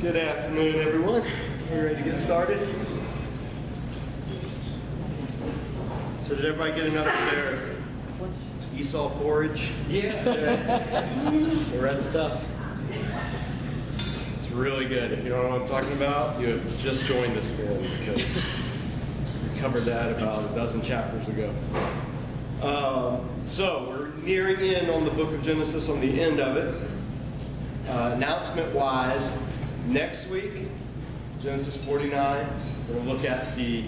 Good afternoon, everyone. You ready to get started? So did everybody get enough of their Esau porridge? Yeah. The red stuff? It's really good. If you don't know what I'm talking about, you have just joined us then, because we covered that about a dozen chapters ago. So we're nearing in on the book of Genesis, on the end of it. Announcement-wise, next week, Genesis 49, we're going to look at the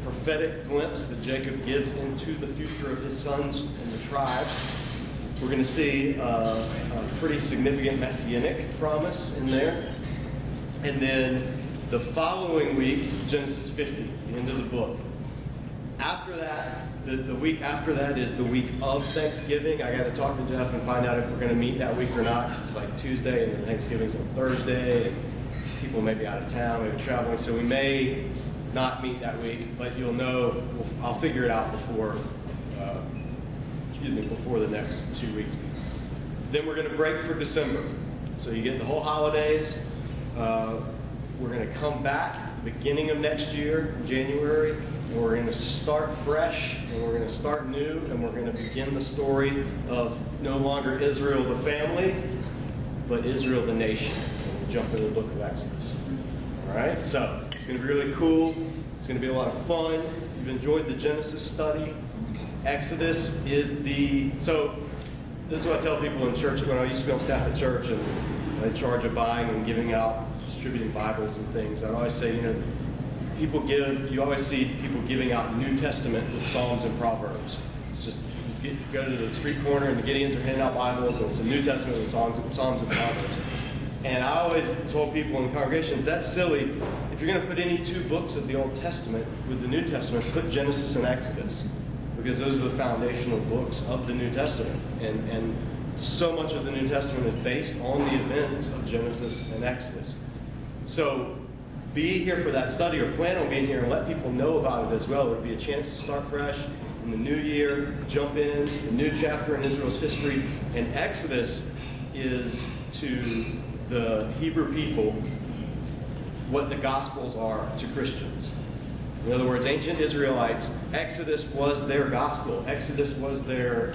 prophetic glimpse that Jacob gives into the future of his sons and the tribes. We're going to see a pretty significant messianic promise in there. And then the following week, Genesis 50, the end of the book. After that, the week after that is the week of Thanksgiving. I got to talk to Jeff and find out if we're going to meet that week or not, because it's like Tuesday and then Thanksgiving's on Thursday. And people may be out of town, maybe traveling, so we may not meet that week, but you'll know, I'll figure it out before the next 2 weeks. Then we're going to break for December. So you get the whole holidays. We're going to come back at the beginning of next year, January, and we're going to start fresh, and we're going to start new, and we're going to begin the story of no longer Israel the family, but Israel the nation. And we'll jump into the book of Exodus. All right, so it's going to be really cool. It's going to be a lot of fun. You've enjoyed the Genesis study. Exodus is so this is what I tell people in church when I used to be on staff at church and in charge of buying and giving out, distributing Bibles and things. I'd always say, you always see people giving out New Testament with Psalms and Proverbs. It's just, you go to the street corner and the Gideons are handing out Bibles and it's a New Testament with Psalms and Proverbs. And I always told people in congregations, that's silly. If you're going to put any two books of the Old Testament with the New Testament, put Genesis and Exodus, because those are the foundational books of the New Testament. And so much of the New Testament is based on the events of Genesis and Exodus. So be here for that study, or plan on being here, and let people know about it as well. It'll be a chance to start fresh in the new year, jump in, a new chapter in Israel's history. And Exodus is to the Hebrew people what the Gospels are to Christians. In other words, ancient Israelites, Exodus was their gospel. Exodus was their,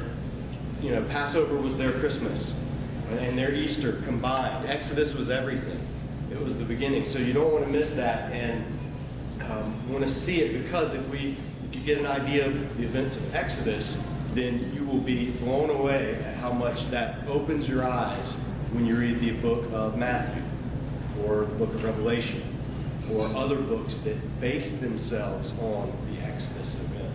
Passover was their Christmas, and their Easter combined. Exodus was everything. It was the beginning. So you don't want to miss that, and want to see it, because if you get an idea of the events of Exodus, then you will be blown away at how much that opens your eyes when you read the book of Matthew or the book of Revelation or other books that base themselves on the Exodus event.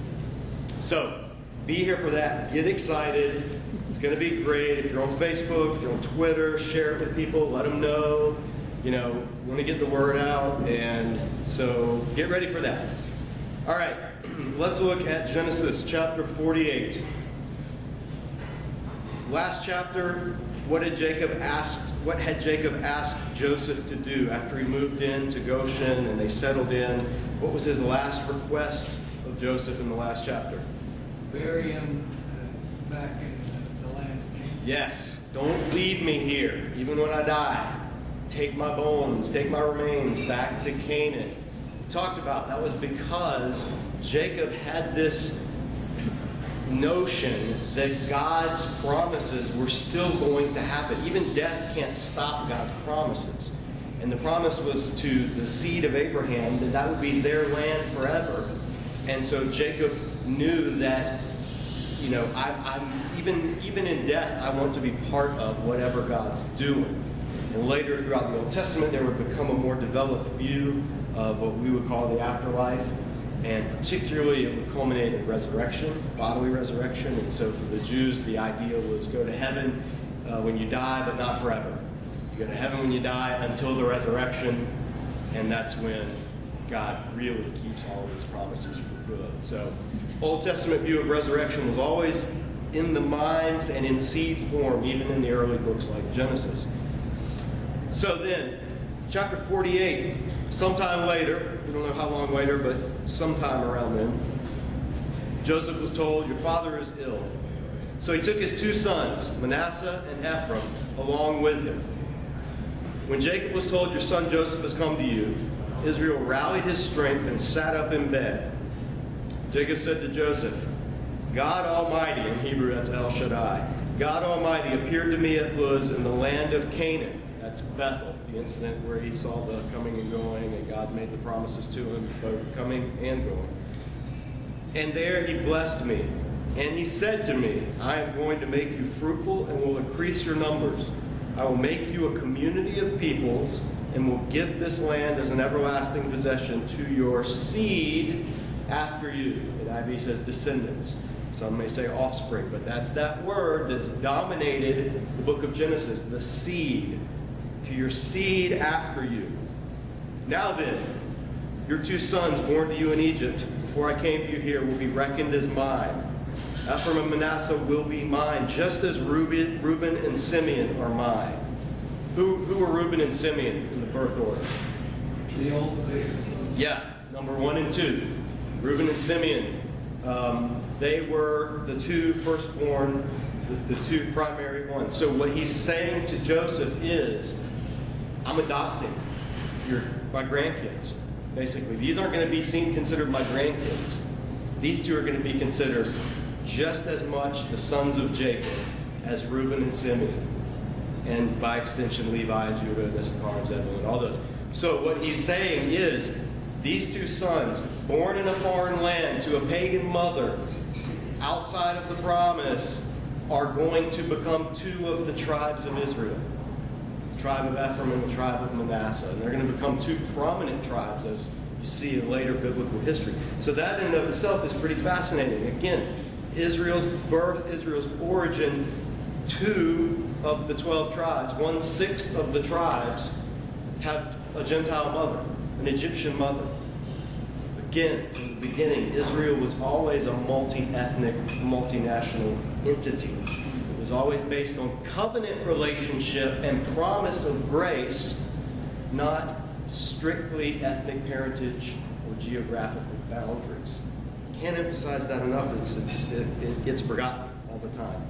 So be here for that. Get excited. It's going to be great. If you're on Facebook, if you're on Twitter, share it with people. Let them know. Want to get the word out. And so get ready for that. All right. Let's look at Genesis chapter 48. Last chapter, what had Jacob asked Joseph to do after he moved into Goshen and they settled in? What was his last request of Joseph in the last chapter? Bury him back in the land of Canaan. Yes. Don't leave me here, even when I die. Take my bones, take my remains back to Canaan. We talked about that was because Jacob had this notion that God's promises were still going to happen. Even death can't stop God's promises. And the promise was to the seed of Abraham that would be their land forever. And so Jacob knew that, I'm even in death, I want to be part of whatever God's doing. And later throughout the Old Testament, there would become a more developed view of what we would call the afterlife. And particularly, it would culminate in resurrection, bodily resurrection. And so for the Jews, the idea was go to heaven when you die, but not forever. You go to heaven when you die until the resurrection, and that's when God really keeps all of his promises for good. So Old Testament view of resurrection was always in the minds and in seed form, even in the early books like Genesis. So then, chapter 48, sometime later, we don't know how long later, but sometime around then, Joseph was told, your father is ill. So he took his two sons, Manasseh and Ephraim, along with him. When Jacob was told, your son Joseph has come to you, Israel rallied his strength and sat up in bed. Jacob said to Joseph, God Almighty, in Hebrew that's El Shaddai, God Almighty appeared to me at Luz in the land of Canaan. That's Bethel, the incident where he saw the coming and going, and God made the promises to him, both coming and going. And there he blessed me. And he said to me, I am going to make you fruitful and will increase your numbers. I will make you a community of peoples and will give this land as an everlasting possession to your seed after you. And NIV says descendants. Some may say offspring, but that's that word that's dominated the book of Genesis, the seed. To your seed after you. Now then, your 2 sons born to you in Egypt, before I came to you here, will be reckoned as mine. Ephraim and Manasseh will be mine, just as Reuben and Simeon are mine. Who were Reuben and Simeon in the birth order? The old lady. Yeah, number 1 and 2. Reuben and Simeon. They were the 2 firstborn, the 2 primary ones. So what he's saying to Joseph is, I'm adopting my grandkids. Basically, these aren't going to be considered my grandkids. These 2 are going to be considered just as much the sons of Jacob as Reuben and Simeon, and by extension Levi and Judah and Issachar and Zebulun, all those. So what he's saying is these 2 sons, born in a foreign land to a pagan mother, outside of the promise, are going to become 2 of the tribes of Israel. The tribe of Ephraim and the tribe of Manasseh. And they're going to become 2 prominent tribes, as you see in later biblical history. So that in and of itself is pretty fascinating. Again, Israel's birth, Israel's origin, 2 of the 12 tribes, 1/6 of the tribes have a Gentile mother, an Egyptian mother. Again, from the beginning, Israel was always a multi-ethnic, multinational entity. It was always based on covenant relationship and promise of grace, not strictly ethnic parentage or geographical boundaries. Can't emphasize that enough. It gets forgotten all the time.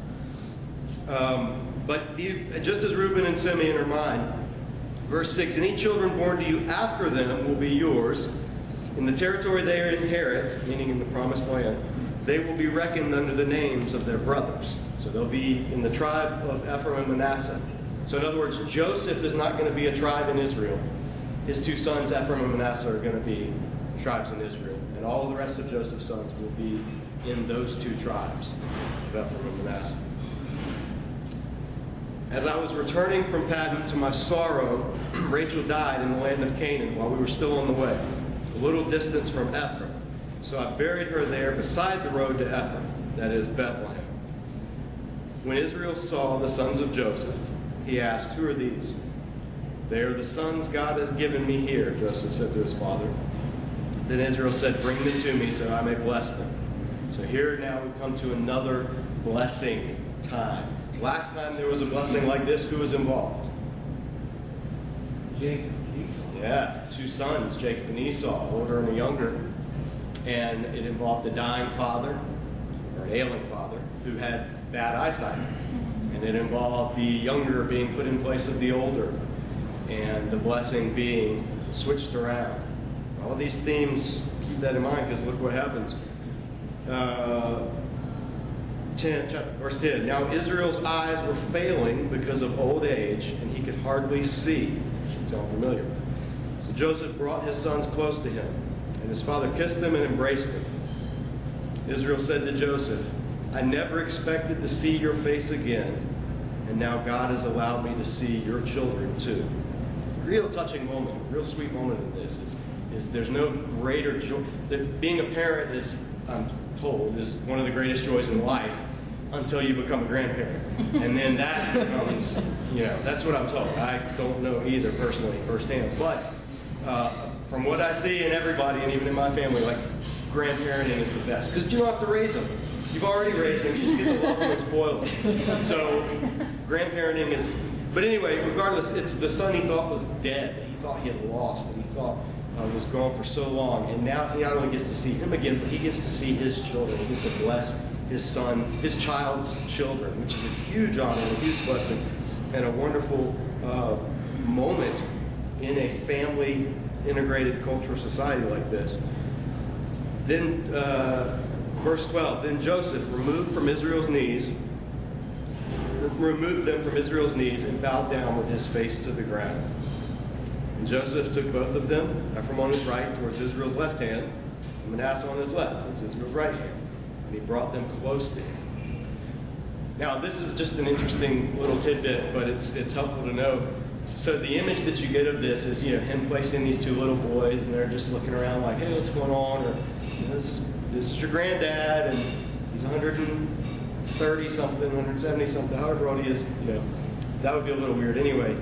But just as Reuben and Simeon are mine, verse 6, any children born to you after them will be yours. In the territory they inherit, meaning in the promised land, they will be reckoned under the names of their brothers. So they'll be in the tribe of Ephraim and Manasseh. So in other words, Joseph is not going to be a tribe in Israel. His 2 sons, Ephraim and Manasseh, are going to be tribes in Israel. And all the rest of Joseph's sons will be in those 2 tribes of Ephraim and Manasseh. As I was returning from Paddan to my sorrow, Rachel died in the land of Canaan while we were still on the way, a little distance from Ephraim. So I buried her there beside the road to Ephraim, that is Bethlehem. When Israel saw the sons of Joseph, he asked, who are these? They are the sons God has given me here, Joseph said to his father. Then Israel said, bring them to me so I may bless them. So here now we come to another blessing time. Last time there was a blessing like this, who was involved? Jacob, Esau. Yeah, 2 sons, Jacob and Esau, older and a younger. And it involved a dying father, or an ailing father, who had bad eyesight. And it involved the younger being put in place of the older, and the blessing being switched around. All of these themes, keep that in mind, because look what happens. Verse 10, now Israel's eyes were failing because of old age, and he could hardly see. Should sound familiar. So Joseph brought his sons close to him, and his father kissed them and embraced them. Israel said to Joseph, I never expected to see your face again, and now God has allowed me to see your children too. Real touching moment, real sweet moment in this is there's no greater joy. Being a parent is, I'm told, is one of the greatest joys in life until you become a grandparent. And then that becomes, that's what I'm told. I don't know either personally, firsthand. But from what I see in everybody, and even in my family, like, grandparenting is the best. Because you don't have to raise them. You've already raised them. You just get to love them and spoil them. So grandparenting is, but anyway, regardless, it's the son he thought was dead, that he thought he had lost, that he thought was gone for so long. And now he not only gets to see him again, but he gets to see his children. He gets to bless his son, his child's children, which is a huge honor, a huge blessing, and a wonderful moment in a family integrated cultural society like this. Then, verse 12, then Joseph removed them from Israel's knees and bowed down with his face to the ground. And Joseph took both of them, Ephraim on his right towards Israel's left hand, and Manasseh on his left towards Israel's right hand. And he brought them close to him. Now, this is just an interesting little tidbit, but it's helpful to know. So the image that you get of this is, him placing these two little boys, and they're just looking around like, hey, what's going on? Or, this is your granddad, and he's 130-something, 170-something, however old he is. That would be a little weird anyway.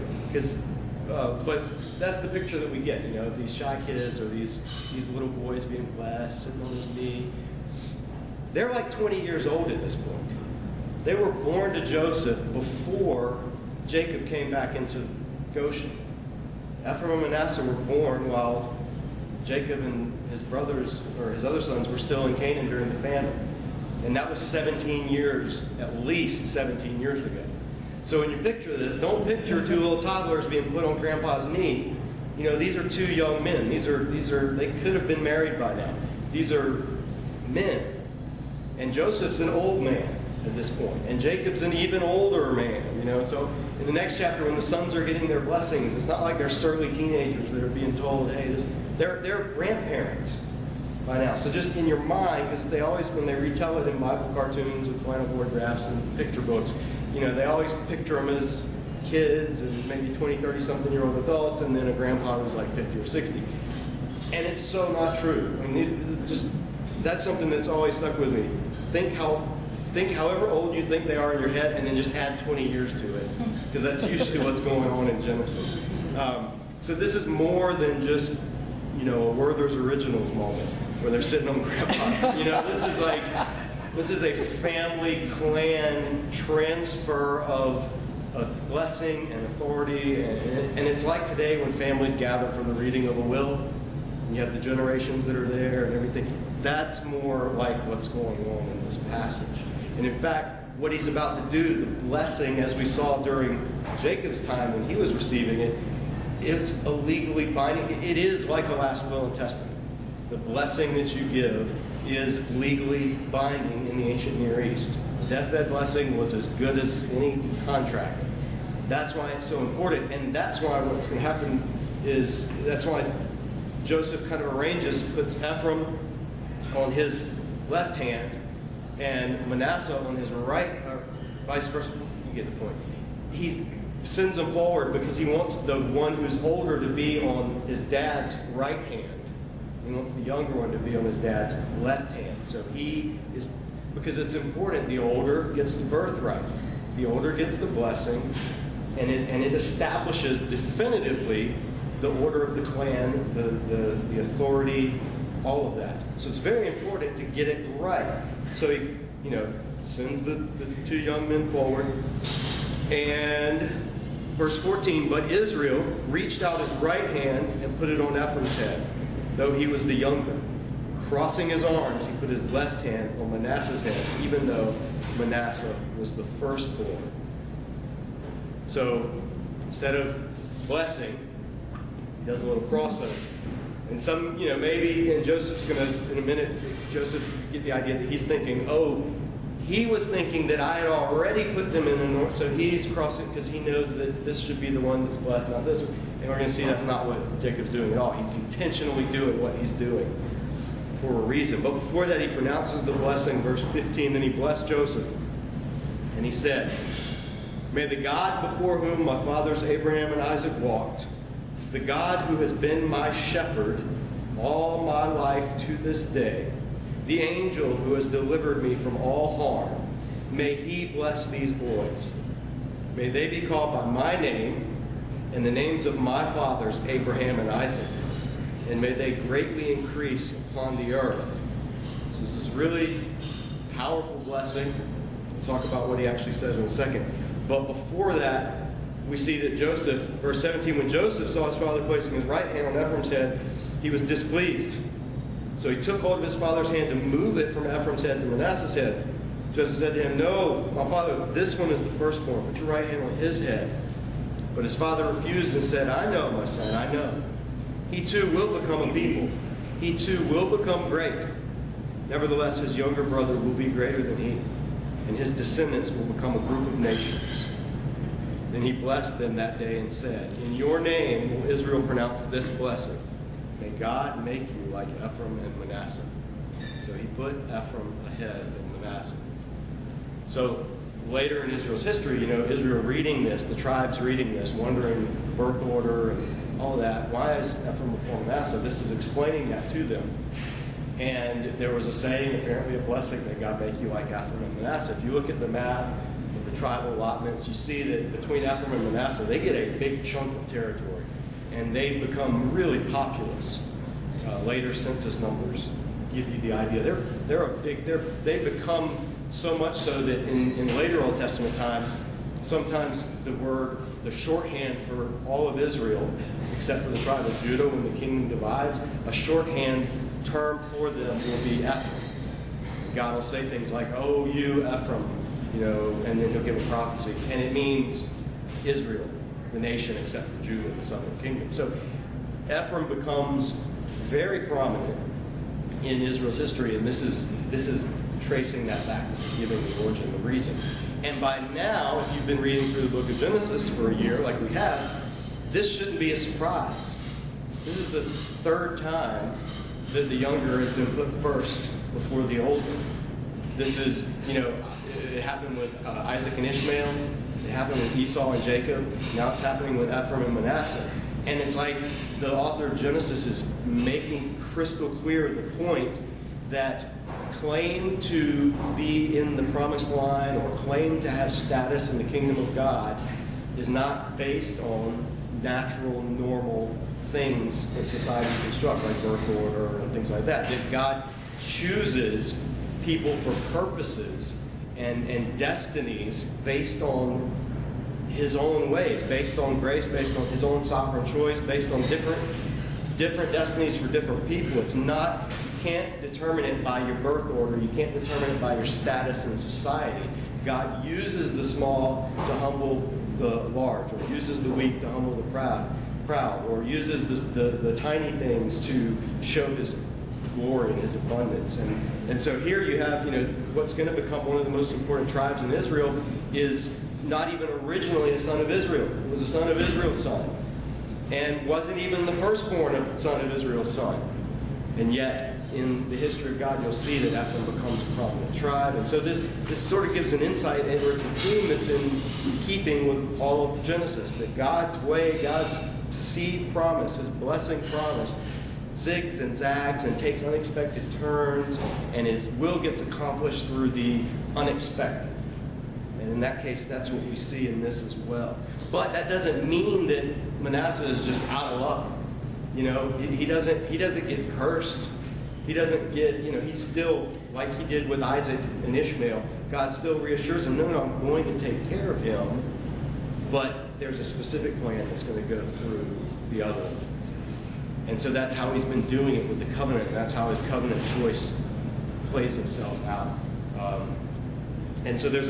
But that's the picture that we get, these shy kids or these little boys being blessed, sitting on his knee. They're like 20 years old at this point. They were born to Joseph before Jacob came back into Goshen. Ephraim and Manasseh were born while Jacob and his brothers, or his other sons, were still in Canaan during the famine. And that was 17 years, at least 17 years ago. So when you picture this, don't picture two little toddlers being put on grandpa's knee. These are two young men. These are they could have been married by now. These are men. And Joseph's an old man at this point. And Jacob's an even older man, So in the next chapter, when the sons are getting their blessings, it's not like they're surly teenagers that are being told, hey, they're grandparents by now. So just in your mind, because they always, when they retell it in Bible cartoons and flannel board graphs and picture books, they always picture them as kids and maybe 20, 30-something-year-old adults, and then a grandpa who's like 50 or 60. And it's so not true. That's something that's always stuck with me. Think however old you think they are in your head, and then just add 20 years to it, because that's usually what's going on in Genesis. So this is more than just, a Werther's Originals moment where they're sitting on grandpa. This is a family clan transfer of a blessing and authority, and it's like today when families gather for the reading of a will, and you have the generations that are there and everything. That's more like what's going on in this passage. And in fact, what he's about to do, the blessing, as we saw during Jacob's time when he was receiving it, it's a legally binding. It is like a last will and testament. The blessing that you give is legally binding in the ancient Near East. The deathbed blessing was as good as any contract. That's why it's so important, and that's why what's going to happen is, that's why Joseph kind of puts Ephraim on his left hand and Manasseh on his right, or vice versa. You get the point. He sends them forward because he wants the one who's older to be on his dad's right hand. He wants the younger one to be on his dad's left hand. So because it's important, the older gets the birthright. The older gets the blessing, and it establishes definitively the order of the clan, the authority, all of that. So it's very important to get it right. So he, sends the two young men forward. And verse 14, but Israel reached out his right hand and put it on Ephraim's head, though he was the younger. Crossing his arms, he put his left hand on Manasseh's head, even though Manasseh was the firstborn. So instead of blessing, he does a little crossover. And some, maybe, and Joseph's going to, in a minute, Joseph get the idea that he's thinking, he was thinking that I had already put them in the north, so he's crossing because he knows that this should be the one that's blessed, not this one. And we're going to see that's not what Jacob's doing at all. He's intentionally doing what he's doing for a reason. But before that, he pronounces the blessing, verse 15, then he blessed Joseph. And he said, may the God before whom my fathers Abraham and Isaac walked, the God who has been my shepherd all my life to this day, the angel who has delivered me from all harm, may he bless these boys. May they be called by my name and the names of my fathers Abraham and Isaac, and may they greatly increase upon the earth. So this is really powerful blessing. We'll talk about what he actually says in a second. But before that, we see that Joseph, verse 17, when Joseph saw his father placing his right hand on Ephraim's head, he was displeased. So he took hold of his father's hand to move it from Ephraim's head to Manasseh's head. Joseph said to him, no, my father, this one is the firstborn. Put your right hand on his head. But his father refused and said, I know, my son, I know. He too will become a people. He too will become great. Nevertheless, his younger brother will be greater than he, and his descendants will become a group of nations. Then he blessed them that day and said, in your name will Israel pronounce this blessing. May God make you like Ephraim and Manasseh. So he put Ephraim ahead of Manasseh. So later in Israel's history, Israel reading this, the tribes reading this, wondering birth order and all that. Why is Ephraim before Manasseh? This is explaining that to them. And there was a saying, apparently a blessing, that God make you like Ephraim and Manasseh. If you look at the map of the tribal allotments, you see that between Ephraim and Manasseh, they get a big chunk of territory. And they become really populous. Later census numbers give you the idea. They've become so much so that in later Old Testament times, sometimes the shorthand for all of Israel, except for the tribe of Judah when the kingdom divides, a shorthand term for them will be Ephraim. God will say things like, oh, you Ephraim, and then he'll give a prophecy. And it means Israel, the nation, except for Judah, the southern kingdom. So Ephraim becomes very prominent in Israel's history, and this is tracing that back. This is giving the origin, the reason. And by now, if you've been reading through the book of Genesis for a year, like we have, this shouldn't be a surprise. This is the third time that the younger has been put first before the older. This is, it happened with Isaac and Ishmael. It happened with Esau and Jacob. Now it's happening with Ephraim and Manasseh. And it's like the author of Genesis is making crystal clear the point that claim to be in the promised line or claim to have status in the kingdom of God is not based on natural, normal things that society constructs, like birth order and things like that. That God chooses people for purposes and destinies based on his own ways, based on grace, based on his own sovereign choice, based on different destinies for different people. It's not, you can't determine it by your birth order. You can't determine it by your status in society. God uses the small to humble the large, or uses the weak to humble the proud, or uses the tiny things to show his glory and his abundance. And so here you have, what's going to become one of the most important tribes in Israel is not even originally a son of Israel. It was a son of Israel's son. And wasn't even the firstborn son of Israel's son. And yet, in the history of God, you'll see that Ephraim becomes a prominent tribe. And so this sort of gives an insight, and it's a theme that's in keeping with all of Genesis, that God's way, God's seed promise, his blessing promise, zigs and zags and takes unexpected turns, and his will gets accomplished through the unexpected. And in that case, that's what we see in this as well. But that doesn't mean that Manasseh is just out of luck. He doesn't get cursed. He doesn't get, he's still, like he did with Isaac and Ishmael, God still reassures him, no, I'm going to take care of him, but there's a specific plan that's going to go through the other. And so that's how he's been doing it with the covenant. And that's how his covenant choice plays itself out. And so there's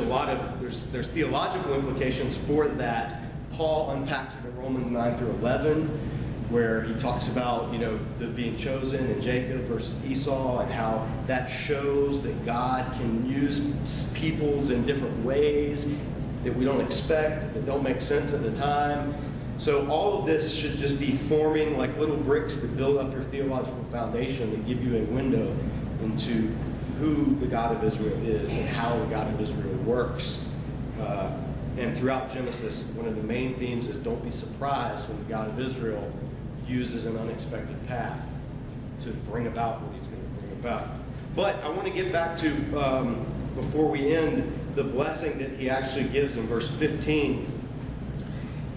there's theological implications for that. Paul unpacks it in Romans 9 through 11, where he talks about, the being chosen in Jacob versus Esau, and how that shows that God can use peoples in different ways that we don't expect, that don't make sense at the time. So all of this should just be forming like little bricks that build up your theological foundation, that give you a window into who the God of Israel is and how the God of Israel works. And throughout Genesis, one of the main themes is don't be surprised when the God of Israel uses an unexpected path to bring about what he's going to bring about. But I want to get back to, before we end, the blessing that he actually gives in verse 15.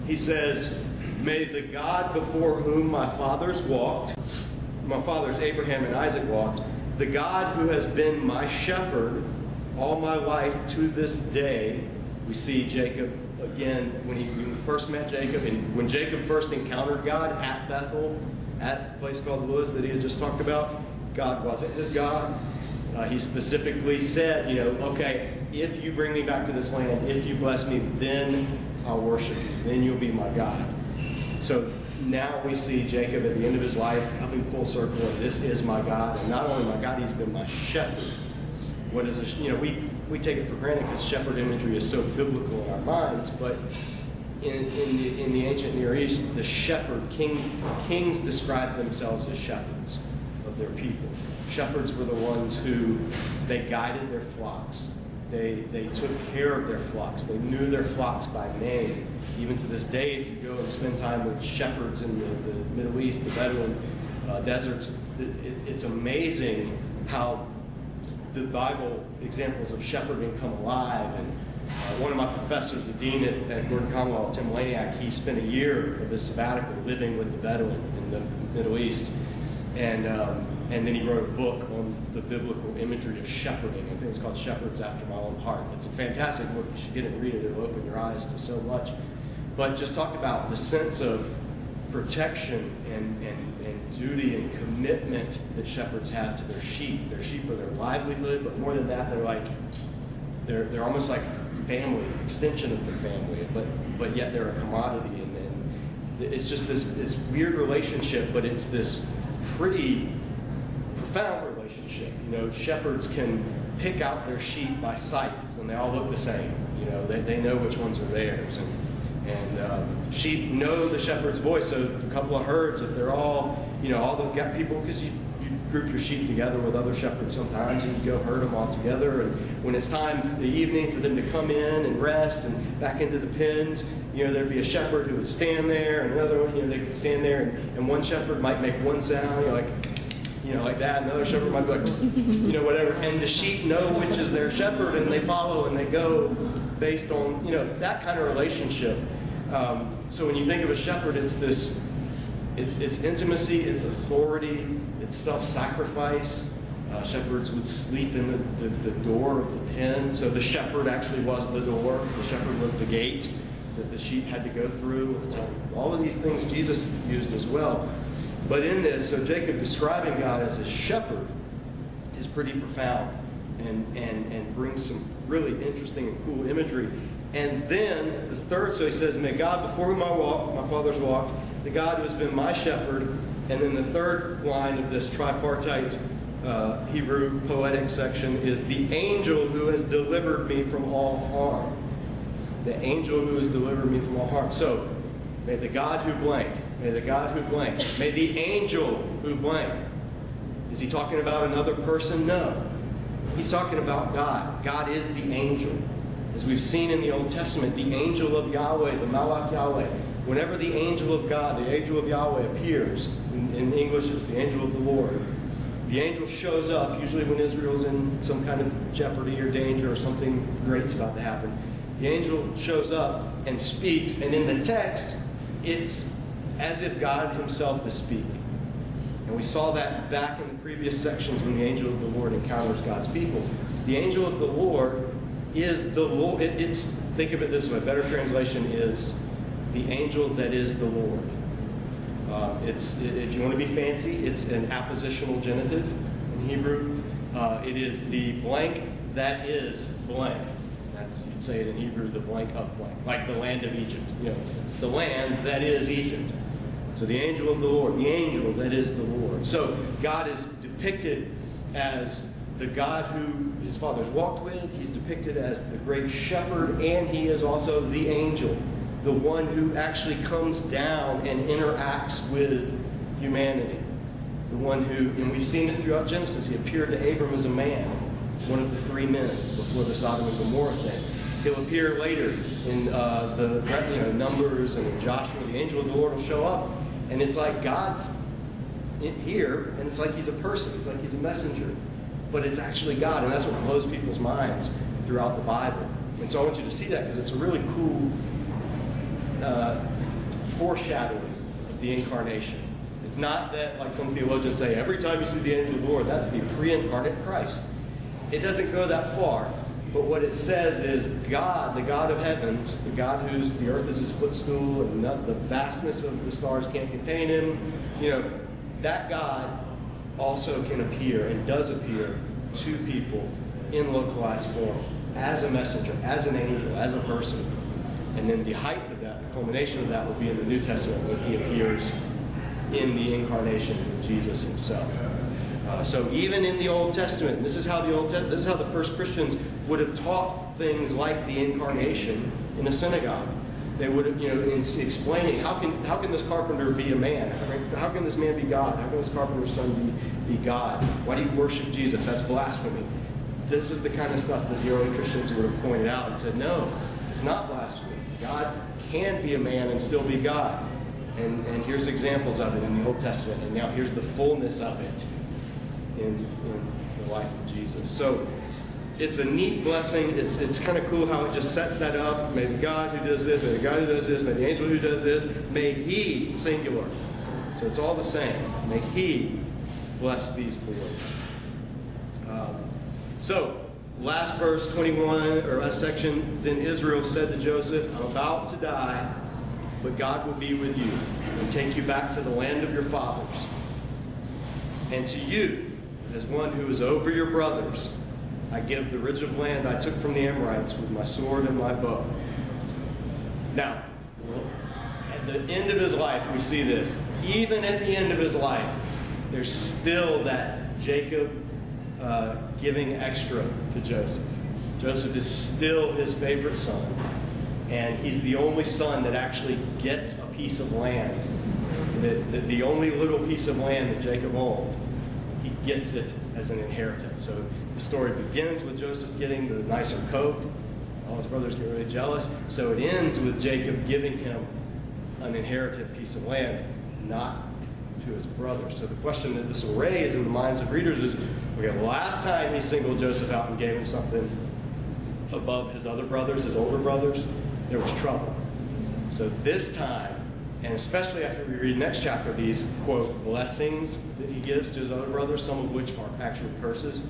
He says, may the God before whom my fathers Abraham and Isaac walked, the God who has been my shepherd all my life to this day. We see Jacob again when he first met Jacob, and when Jacob first encountered God at Bethel, at a place called Luz that he had just talked about, God wasn't his God. He specifically said, okay, if you bring me back to this land, if you bless me, then I'll worship you. Then you'll be my God. So now we see Jacob at the end of his life coming full circle, and this is my God. And not only my God, he's been my shepherd. What is we take it for granted because shepherd imagery is so biblical in our minds, but in the ancient Near East, the shepherd, kings described themselves as shepherds of their people. Shepherds were the ones who, they guided their flocks. They took care of their flocks. They knew their flocks by name. Even to this day, if you go and spend time with shepherds in the Middle East, the Bedouin deserts, it's amazing how the Bible examples of shepherding come alive. And one of my professors, the dean at Gordon Conwell, Tim Laniak, he spent a year of his sabbatical living with the Bedouin in the Middle East. And then he wrote a book on the biblical imagery of shepherding. I think it's called Shepherds After My Own Heart. It's a fantastic book. You should get it and read it. It'll open your eyes to so much. But just talk about the sense of protection and duty and commitment that shepherds have to their sheep. Their sheep are their livelihood, but more than that, they're almost like family, extension of the family, but yet they're a commodity. And it's just this weird relationship, but it's this pretty profound relationship. Shepherds can pick out their sheep by sight when they all look the same. They know which ones are theirs. And sheep know the shepherd's voice. So a couple of herds, if they're all the people, because you group your sheep together with other shepherds sometimes, and you go herd them all together. And when it's time for the evening for them to come in and rest and back into the pens, there'd be a shepherd who would stand there, and another one, they could stand there, and one shepherd might make one sound, like that. Another shepherd might be like, whatever. And the sheep know which is their shepherd, and they follow and they go based on, that kind of relationship. So when you think of a shepherd, it's intimacy, it's authority, it's self-sacrifice. Shepherds would sleep in the door of the pen. So the shepherd actually was the door. The shepherd was the gate that the sheep had to go through. So all of these things Jesus used as well. But in this, so Jacob describing God as a shepherd is pretty profound and brings some really interesting and cool imagery. And then the third, so he says, may God, before whom I walk, my fathers walked, the God who has been my shepherd. And then the third line of this tripartite Hebrew poetic section is the angel who has delivered me from all harm. The angel who has delivered me from all harm. So, may the God who blank, may the God who blank, may the angel who blank. Is he talking about another person? No. He's talking about God. God is the angel. As we've seen in the Old Testament, the angel of Yahweh, the Malach Yahweh, whenever the angel of God, the angel of Yahweh appears, in English it's the angel of the Lord, the angel shows up, usually when Israel's in some kind of jeopardy or danger or something great's about to happen. The angel shows up and speaks, and in the text, it's as if God himself is speaking. And we saw that back in the previous sections when the angel of the Lord encounters God's people. The angel of the Lord is the Lord. Think of it this way. A better translation is the angel that is the Lord. If you want to be fancy, it's an appositional genitive in Hebrew. It is the blank that is blank. You'd say it in Hebrew, the blank of blank, like the land of Egypt. It's the land that is Egypt. So the angel of the Lord, the angel that is the Lord. So God is depicted as the God who his fathers walked with. He's depicted as the great shepherd, and he is also the angel, the one who actually comes down and interacts with humanity. The one who, and we've seen it throughout Genesis, he appeared to Abram as a man, one of the three men before the Sodom and Gomorrah thing. He'll appear later in the Numbers and in Joshua. The angel of the Lord will show up, and it's like God's here, and it's like he's a person. It's like he's a messenger. But it's actually God, and that's what blows people's minds throughout the Bible. And so I want you to see that because it's a really cool foreshadowing of the incarnation. It's not that, like some theologians say, every time you see the angel of the Lord, that's the pre-incarnate Christ. It doesn't go that far. But what it says is God, the God of heavens, the God whose the earth is his footstool and the vastness of the stars can't contain him, that God also can appear and does appear to people in localized form, as a messenger, as an angel, as a person. And then the height of that, the culmination of that will be in the New Testament when he appears in the incarnation of Jesus himself. So even in the Old Testament, this is how the first Christians would have taught things like the incarnation in a synagogue. They would have, in explaining how can this carpenter be a man? How can this man be God? How can this carpenter's son be God? Why do you worship Jesus? That's blasphemy. This is the kind of stuff that the early Christians would have pointed out and said, no, it's not blasphemy. God can be a man and still be God. And here's examples of it in the Old Testament. And now here's the fullness of it in the life of Jesus. So it's a neat blessing. It's kind of cool how it just sets that up. May the God who does this, may the God who does this, may the angel who does this, may he, singular. So it's all the same. May he bless these boys. So, last verse 21, or last section, then Israel said to Joseph, I'm about to die, but God will be with you and take you back to the land of your fathers. And to you, as one who is over your brothers, I give the ridge of land I took from the Amorites with my sword and my bow. Now, at the end of his life, we see this. Even at the end of his life, there's still that Jacob giving extra to Joseph. Joseph is still his favorite son, and he's the only son that actually gets a piece of land. The only little piece of land that Jacob owned, he gets it as an inheritance. So the story begins with Joseph getting the nicer coat. All his brothers get really jealous. So it ends with Jacob giving him an inherited piece of land, not to his brothers. So the question that this will raise in the minds of readers is, okay, the last time he singled Joseph out and gave him something above his other brothers, his older brothers, there was trouble. So this time, and especially after we read next chapter, these, quote, blessings that he gives to his other brothers, some of which are actual curses,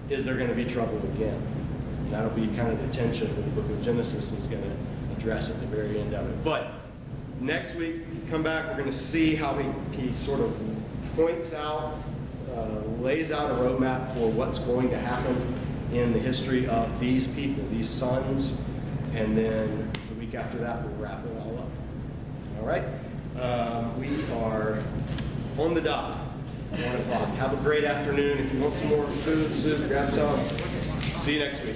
is there going to be trouble again? And that'll be kind of the tension that the book of Genesis is going to address at the very end of it. But next week, come back, we're going to see how he sort of points out, lays out a roadmap for what's going to happen in the history of these people, these sons, and then the week after that, we'll wrap it all up. All right? We are on the dot, 1 o'clock. Have a great afternoon. If you want some more food, soup, grab some. See you next week.